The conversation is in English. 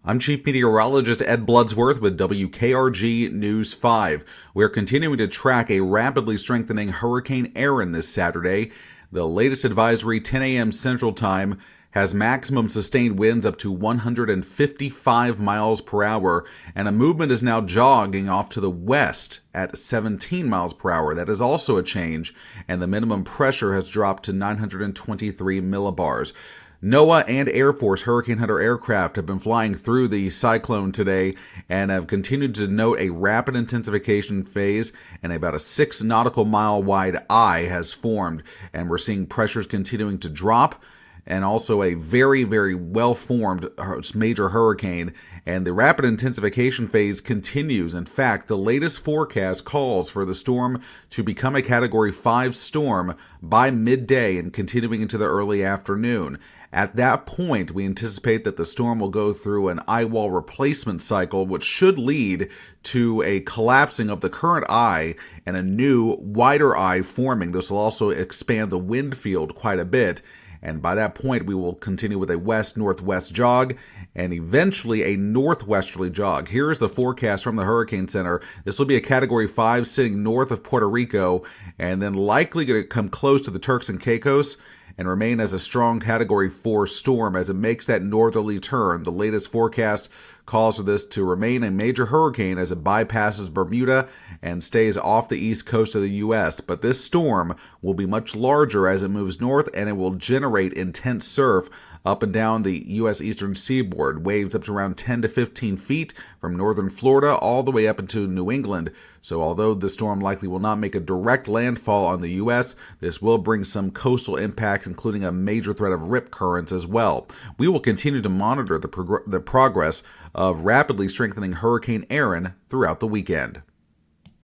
I'm Chief Meteorologist Ed Bloodsworth with WKRG News 5. We're continuing to track a rapidly strengthening Hurricane Erin this Saturday. The latest advisory, 10 a.m. Central Time, has maximum sustained winds up to 155 miles per hour, and a movement is now jogging off to the west at 17 miles per hour. That is also a change, and the minimum pressure has dropped to 923 millibars. NOAA and Air Force Hurricane Hunter aircraft have been flying through the cyclone today and have continued to note a rapid intensification phase, and about a 6 nautical mile wide eye has formed, and we're seeing pressures continuing to drop, and also a very, very well-formed major hurricane, and the rapid intensification phase continues. In fact, the latest forecast calls for the storm to become a Category 5 storm by midday and continuing into the early afternoon. At that point, we anticipate that the storm will go through an eye wall replacement cycle, which should lead to a collapsing of the current eye and a new, wider eye forming. This will also expand the wind field quite a bit. And by that point, we will continue with a west-northwest jog and eventually a northwesterly jog. Here's the forecast from the Hurricane Center. This will be a Category 5 sitting north of Puerto Rico and then likely going to come close to the Turks and Caicos and remain as a strong Category 4 storm as it makes that northerly turn. The latest forecast calls for this to remain a major hurricane as it bypasses Bermuda and stays off the east coast of the U.S. But this storm will be much larger as it moves north, and it will generate intense surf up and down the U.S. eastern seaboard. Waves up to around 10 to 15 feet from northern Florida all the way up into New England. So although the storm likely will not make a direct landfall on the U.S., this will bring some coastal impacts, including a major threat of rip currents as well. We will continue to monitor the progress of rapidly strengthening Hurricane Erin throughout the weekend.